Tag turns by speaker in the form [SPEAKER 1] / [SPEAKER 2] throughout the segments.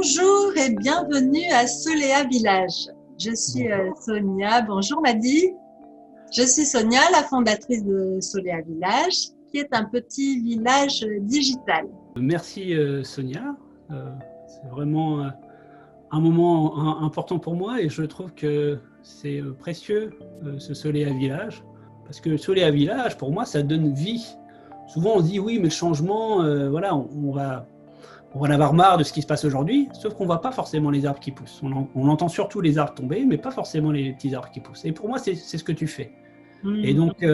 [SPEAKER 1] Bonjour et bienvenue à Soléa Village. Je suis Sonia. Bonjour Madi. Je suis Sonia, la fondatrice de Soléa Village, qui est un petit village digital.
[SPEAKER 2] Merci Sonia. C'est vraiment un moment important pour moi et je trouve que c'est précieux ce Soléa Village. Parce que Soléa Village, pour moi, ça donne vie. Souvent on dit oui, mais le changement, voilà, on va en avoir marre de ce qui se passe aujourd'hui, sauf qu'on ne voit pas forcément les arbres qui poussent. On entend surtout les arbres tomber, mais pas forcément les petits arbres qui poussent. Et pour moi, c'est ce que tu fais. Et donc,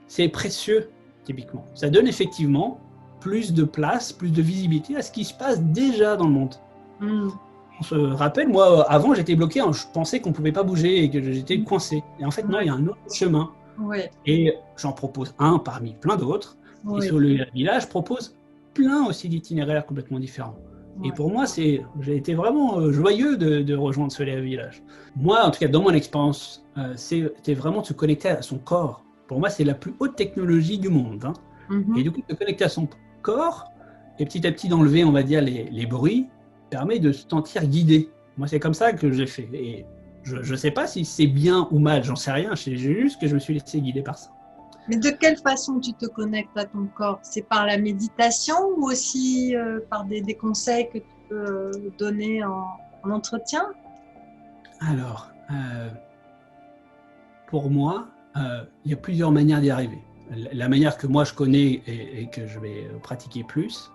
[SPEAKER 2] c'est précieux, typiquement. Ça donne effectivement plus de place, plus de visibilité à ce qui se passe déjà dans le monde. On se rappelle, moi, avant, j'étais bloqué, je pensais qu'on ne pouvait pas bouger et que j'étais coincé. Et en fait, non, il y a un autre chemin. Et j'en propose un parmi plein d'autres. Et sur le village, je propose plein aussi d'itinéraires complètement différents. Et pour moi, j'ai été vraiment joyeux de rejoindre Soléa Village. Moi, en tout cas, dans mon expérience, c'était vraiment de se connecter à son corps. Pour moi, c'est la plus haute technologie du monde. Hein. Et du coup, de se connecter à son corps et petit à petit d'enlever, on va dire, les bruits, permet de se sentir guidé. Moi, c'est comme ça que j'ai fait. Et je ne sais pas si c'est bien ou mal, j'en sais rien. Je sais juste que je me suis laissé guider par ça.
[SPEAKER 1] Mais de quelle façon tu te connectes à ton corps? C'est par la méditation ou aussi par des conseils que tu peux donner en entretien?
[SPEAKER 2] Alors, pour moi, il y a plusieurs manières d'y arriver. La manière que moi je connais et que je vais pratiquer plus,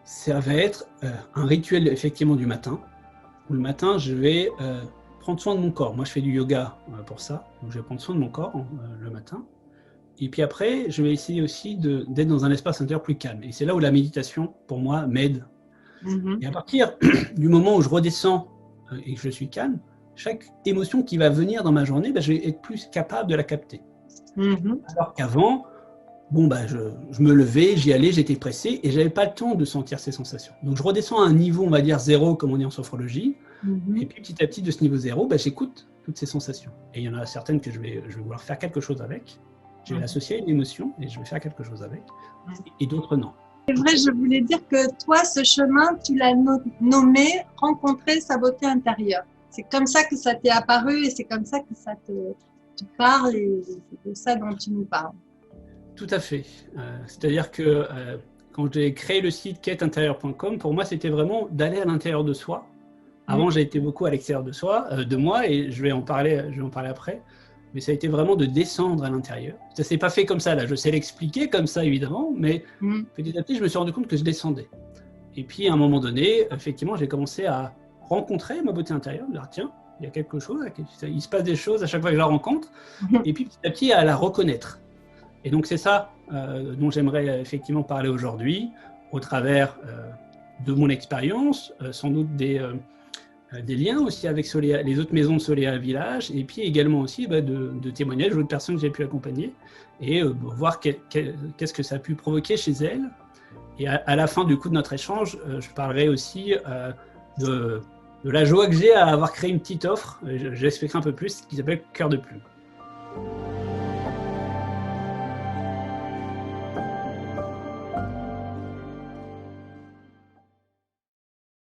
[SPEAKER 2] ça va être un rituel effectivement du matin. Où le matin, je vais prendre soin de mon corps. Moi, je fais du yoga pour ça. Donc, je vais prendre soin de mon corps le matin. Et puis après, je vais essayer aussi d'être dans un espace intérieur plus calme. Et c'est là où la méditation, pour moi, m'aide. Et à partir du moment où je redescends et que je suis calme, chaque émotion qui va venir dans ma journée, je vais être plus capable de la capter. Alors qu'avant, je me levais, j'y allais, j'étais pressé et je n'avais pas le temps de sentir ces sensations. Donc je redescends à un niveau, on va dire, zéro, comme on dit en sophrologie. Et puis petit à petit, de ce niveau zéro, j'écoute toutes ces sensations. Et il y en a certaines que je vais vouloir faire quelque chose avec. Je vais l'associer à une émotion et je vais faire quelque chose avec. Et d'autres, non.
[SPEAKER 1] C'est vrai, je voulais dire que toi, ce chemin, tu l'as nommé « Rencontrer sa beauté intérieure ». C'est comme ça que ça t'est apparu et c'est comme ça que ça te parle et c'est de ça dont tu nous parles.
[SPEAKER 2] Tout à fait. C'est-à-dire que quand j'ai créé le site quêteintérieure.com, pour moi, c'était vraiment d'aller à l'intérieur de soi. Avant, j'ai été beaucoup à l'extérieur de moi, et je vais en parler après. Mais ça a été vraiment de descendre à l'intérieur. Ça ne s'est pas fait comme ça, là. Je sais l'expliquer comme ça, évidemment, mais petit à petit, je me suis rendu compte que je descendais. Et puis, à un moment donné, effectivement, j'ai commencé à rencontrer ma beauté intérieure, me dire, tiens, il y a quelque chose, il se passe des choses à chaque fois que je la rencontre, et puis petit à petit, à la reconnaître. Et donc, c'est ça dont j'aimerais effectivement parler aujourd'hui, au travers de mon expérience, sans doute des liens aussi avec les autres maisons de Soléa Village, et puis également aussi de témoignages d'autres personnes que j'ai pu accompagner, et voir qu'est-ce que ça a pu provoquer chez elles. Et à la fin du coup de notre échange, je parlerai aussi de la joie que j'ai à avoir créé une petite offre, j'expliquerai un peu plus, qui s'appelle Cœur de Plume.